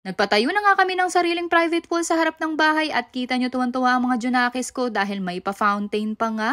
Nagpatayo na nga kami ng sariling private pool sa harap ng bahay at kita nyo tuwan-tuwa ang mga junakis ko dahil may pa-fountain pa nga.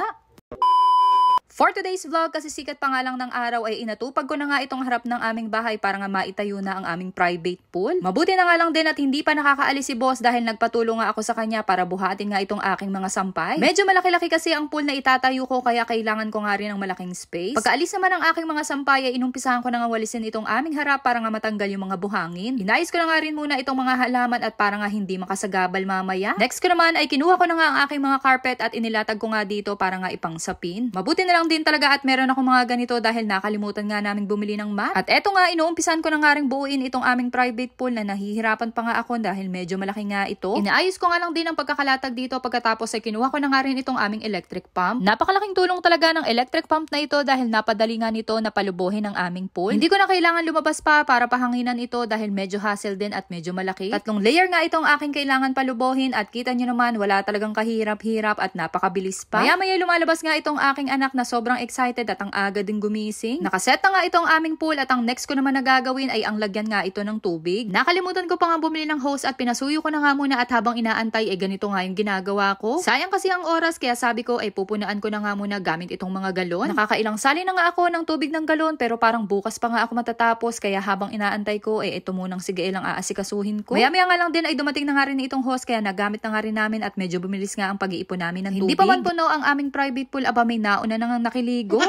For today's vlog, kasi sikat pa nga lang ng araw ay inatupag ko na nga itong harap ng aming bahay para nga maitayo na ang aming private pool. Mabuti na nga lang din at hindi pa nakakaalis si boss dahil nagpatulong nga ako sa kanya para buhatin nga itong aking mga sampay. Medyo malaki-laki kasi ang pool na itatayo ko kaya kailangan ko nga rin ng malaking space. Pagkaalis naman ng aking mga sampay ay inumpisahan ko na nga walisin itong aming harap para nga matanggal yung mga buhangin. Inayos ko na nga rin muna itong mga halaman at para nga hindi makasagabal mamaya. Next ko naman ay kinuha ko na nga ang aking mga carpet at inilatag ko nga dito para nga ipangsapin. Mabuti na lang din talaga at meron ako mga ganito dahil nakalimutan nga namin bumili ng mat. At eto nga, inuumpisan ko na nga rin buuin itong aming private pool na nahihirapan pa nga ako dahil medyo malaki nga ito. Inaayos ko nga lang din ang pagkakalatag dito pagkatapos ay kinuha ko na nga rin itong aming electric pump. Napakalaking tulong talaga ng electric pump na ito dahil napadali nga nito na palubuhin ang aming pool. Hindi ko na kailangan lumabas pa para pahanginan ito dahil medyo hassle din at medyo malaki. 3 layer nga itong aking kailangan palubuhin at kita nyo naman wala talagang kahirap-hirap at napakabilis pa. Maya-maya lumalabas nga itong aking anak na sobrang excited at ang aga din gumising. Nakaset na nga itong aming pool at ang next ko naman na gagawin ay ang lagyan nga ito ng tubig. Nakalimutan ko pa nga bumili ng hose at pinasuyo ko na nga muna at habang inaantay ay ganito nga yung ginagawa ko. Sayang kasi ang oras kaya sabi ko ay pupunaan ko na nga muna gamit itong mga galon. Nakakailang sali na nga ako ng tubig ng galon pero parang bukas pa nga ako matatapos kaya habang inaantay ko ay ito munang sige lang aasikasuhin ko. Maya-maya nga lang din ay dumating na nga rin itong hose kaya nagamit na nga rin namin at medyo bumilis nga ang pag-iipon namin ng tubig. Hindi pa man puno ang aming private pool, aba may nauna na nga nakiligo.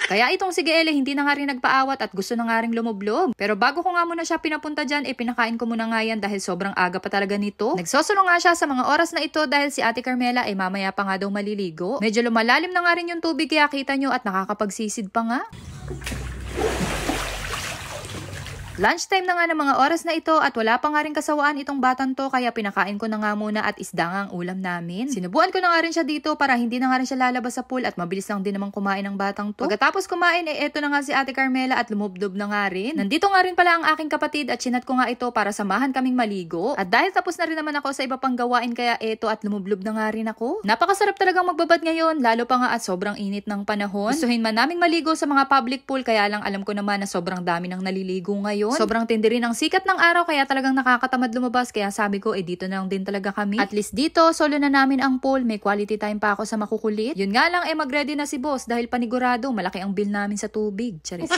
Kaya itong si Gaelle hindi na nga rin nagpaawat at gusto na nga rin lumublob. Pero bago ko nga muna siya pinapunta dyan, pinakain ko muna nga yan dahil sobrang aga pa talaga nito. Nagsosolo nga siya sa mga oras na ito dahil si Ate Carmela ay mamaya pa nga daw maliligo. Medyo lumalalim na nga rin yung tubig kaya kita nyo at nakakapagsisid pa nga. Lunchtime na nga ng mga oras na ito at wala pa nga rin kasawaan itong batang to kaya pinakain ko na nga muna at isda nga ang ulam namin. Sinubuan ko na nga rin siya dito para hindi na nga rin siya lalabas sa pool at mabilis lang din namang kumain ng batang to. Pagkatapos kumain eto na nga si Ate Carmela at lumubdob na nga rin. Nandito nga rin pala ang aking kapatid at chinat ko nga ito para samahan kaming maligo. At dahil tapos na rin naman ako sa iba pang gawain kaya eto at lumublob na nga rin ako. Napakasarap talagang magbabad ngayon lalo pa nga at sobrang init ng panahon. Gustuhin man naming maligo sa mga public pool kaya lang alam ko naman na sobrang dami ng naliligo ngayon. Sobrang tindi rin ang sikat ng araw kaya talagang nakakatamad lumabas kaya sabi ko dito na lang din talaga kami. At least dito solo na namin ang pool, may quality time pa ako sa makukulit. Yun nga lang mag-ready na si boss dahil panigurado malaki ang bill namin sa tubig. Charis.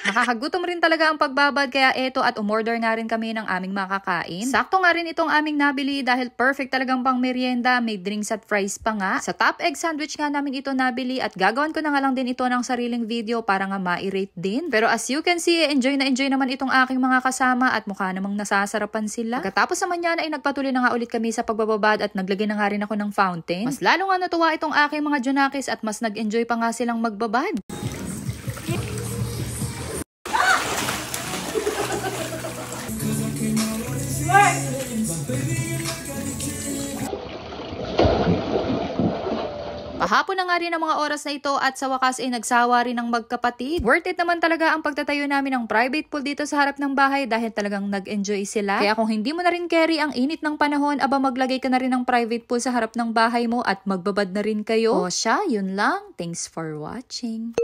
Nakakagutom rin talaga ang pagbabad kaya eto at umorder nga rin kami ng aming makakain. Sakto nga rin itong aming nabili dahil perfect talagang pang merienda, may drinks at fries pa nga. Sa top egg sandwich nga namin ito nabili at gagawin ko na nga lang din ito ng sariling video para nga ma-rate din. Pero as you can see, enjoy na enjoy naman itong aking mga kasama at mukha namang nasasarapan sila. Pagkatapos naman yan ay nagpatuloy na nga ulit kami sa pagbababad at naglagay na nga rin ako ng fountain. Mas lalo nga natuwa itong aking mga junakis at mas nag-enjoy pa nga silang magbabad. Pahapon na nga rin ang mga oras na ito at sa wakas ay nagsawa rin ang magkapatid. Worth it naman talaga ang pagtatayo namin ng private pool dito sa harap ng bahay dahil talagang nag-enjoy sila. Kaya kung hindi mo na rin carry ang init ng panahon, aba maglagay ka na rin ng private pool sa harap ng bahay mo at magbabad na rin kayo. O siya, yun lang. Thanks for watching.